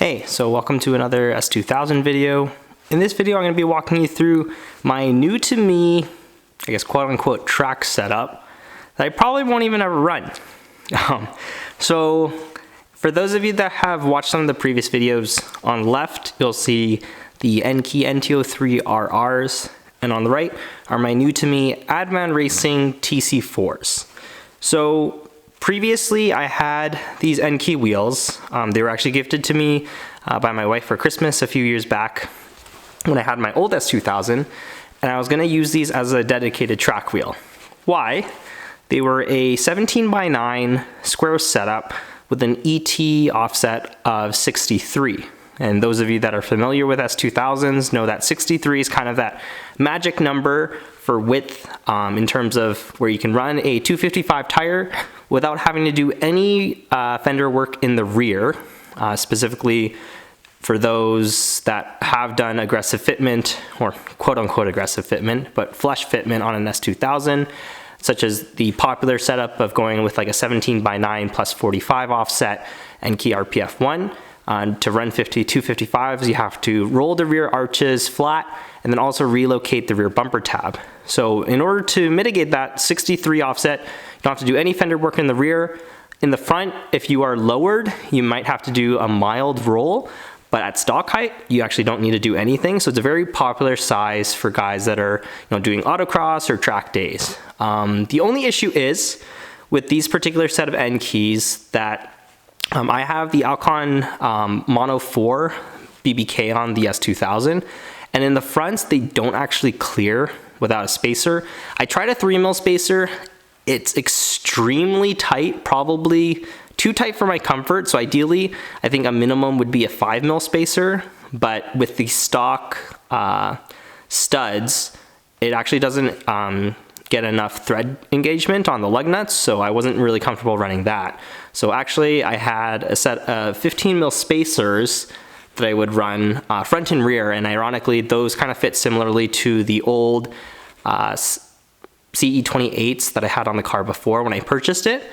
Hey, so welcome to another S2000 video. In this video, I'm going to be walking you through my new to me, I guess quote unquote track setup that I probably won't even ever run. So for those of you that have watched some of the previous videos, on the left, you'll see the Enkei NT03RRs, and on the right are my new to me Advan Racing TC-4s. So previously, I had these Enkei wheels. They were actually gifted to me by my wife for Christmas a few years back when I had my old S2000, and I was gonna use these as a dedicated track wheel. Why? They were a 17x9 square setup with an ET offset of 63. And those of you that are familiar with S2000s know that 63 is kind of that magic number for width in terms of where you can run a 255 tire without having to do any fender work in the rear, specifically for those that have done aggressive fitment, or quote unquote aggressive fitment, but flush fitment on an S2000, such as the popular setup of going with like a 17x9 plus 45 offset Enkei RPF1. To run 255s, you have to roll the rear arches flat and then also relocate the rear bumper tab. So in order to mitigate that 63 offset, you don't have to do any fender work in the rear. In the front, if you are lowered, you might have to do a mild roll, but at stock height, you actually don't need to do anything. So it's a very popular size for guys that are doing autocross or track days. The only issue is with these particular set of Enkeis that I have the Alcon Mono 4 BBK on the S2000, and in the fronts, they don't actually clear without a spacer. I tried a 3mm spacer. It's extremely tight, probably too tight for my comfort. So ideally, I think a minimum would be a 5mm spacer, but with the stock studs, it actually doesn't get enough thread engagement on the lug nuts, so I wasn't really comfortable running that. So actually I had a set of 15mm spacers that I would run front and rear, and ironically those kind of fit similarly to the old CE28s that I had on the car before when I purchased it.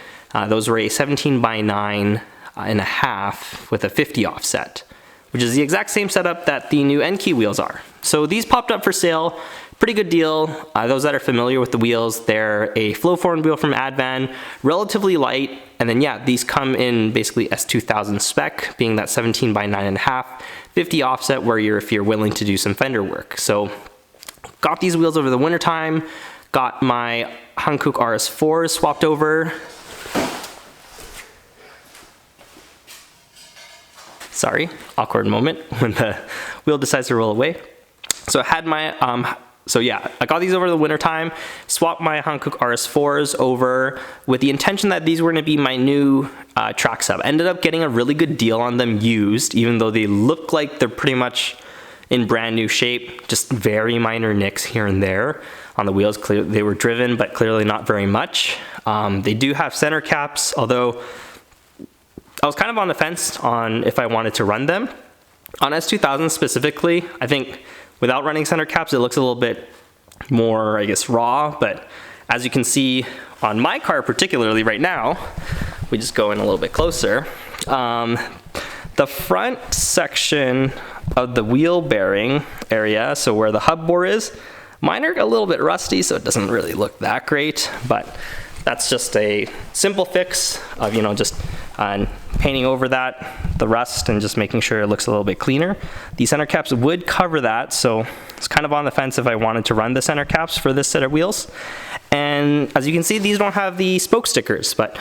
Those were a 17x9 and a half with a 50 offset, which is the exact same setup that the new Enkei wheels are. So these popped up for sale. Pretty good deal. Those that are familiar with the wheels, they're a flow-formed wheel from Advan, relatively light, and then yeah, these come in basically S2000 spec, being that 17x9.5, 50 offset if you're willing to do some fender work. So got these wheels over the winter time, got my Hankook RS4s swapped over. Sorry, awkward moment when the wheel decides to roll away. So I had my So yeah, I got these over the winter time, swapped my Hankook RS4s over with the intention that these were gonna be my new track sub. Ended up getting a really good deal on them used, even though they look like they're pretty much in brand new shape, just very minor nicks here and there on the wheels. They were driven, but clearly not very much. They do have center caps, although I was kind of on the fence on if I wanted to run them. On S2000 specifically, I think without running center caps, it looks a little bit more, I guess, raw, but as you can see on my car particularly right now, we just go in a little bit closer. The front section of the wheel bearing area, so where the hub bore is, mine are a little bit rusty, so it doesn't really look that great, but that's just a simple fix of, just painting over the rust and just making sure it looks a little bit cleaner. The center caps would cover that, so it's kind of on the fence if I wanted to run the center caps for this set of wheels. And as you can see, these don't have the spoke stickers, but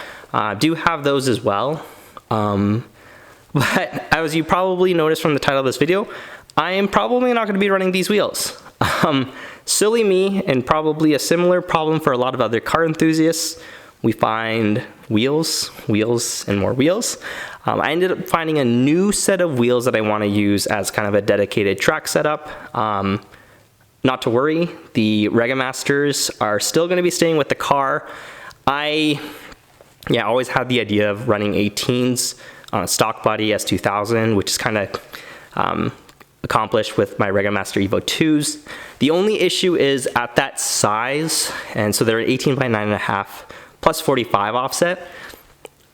do have those as well. But as you probably noticed from the title of this video, I am probably not going to be running these wheels. Silly me, and probably a similar problem for a lot of other car enthusiasts. We find wheels, and more wheels. I ended up finding a new set of wheels that I want to use as kind of a dedicated track setup. Not to worry, the Regamasters are still going to be staying with the car. I always had the idea of running 18s on a stock body S2000, which is kind of accomplished with my Regamaster Evo 2s. The only issue is at that size, and so they're 18x9.5 plus 45 offset.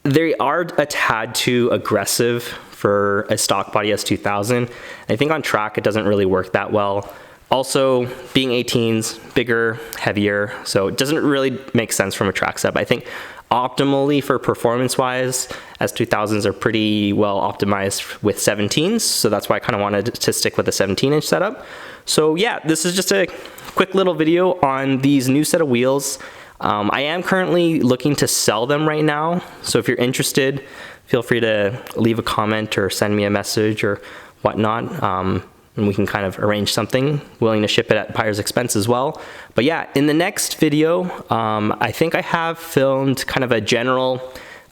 They are a tad too aggressive for a stock body S2000. I think on track it doesn't really work that well. Also, being 18s, bigger, heavier, so it doesn't really make sense from a track setup. I think optimally for performance-wise, S2000s are pretty well optimized with 17s, so that's why I kind of wanted to stick with a 17-inch setup. So yeah, this is just a quick little video on these new set of wheels. I am currently looking to sell them right now, so if you're interested, feel free to leave a comment or send me a message or whatnot, and we can kind of arrange something. Willing to ship it at buyer's expense as well. But yeah, in the next video, I think I have filmed kind of a general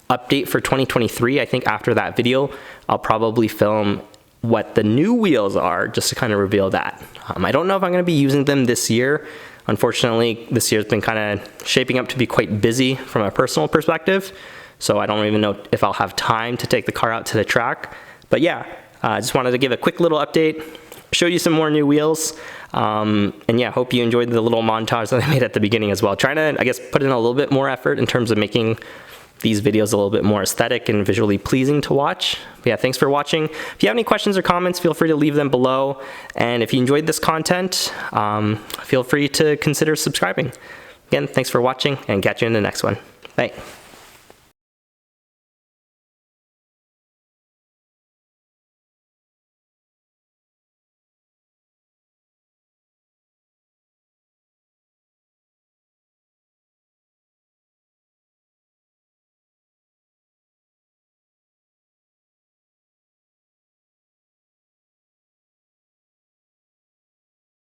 update for 2023. I think after that video, I'll probably film what the new wheels are, just to kind of reveal that. I don't know if I'm gonna be using them this year. Unfortunately, this year's been kind of shaping up to be quite busy from a personal perspective, so I don't even know if I'll have time to take the car out to the track. But yeah, I just wanted to give a quick little update, show you some more new wheels, and yeah, hope you enjoyed the little montage that I made at the beginning as well. Trying to, I guess, put in a little bit more effort in terms of making these videos a little bit more aesthetic and visually pleasing to watch. But yeah, thanks for watching. If you have any questions or comments, feel free to leave them below. And if you enjoyed this content, feel free to consider subscribing. Again, thanks for watching, and catch you in the next one. Bye.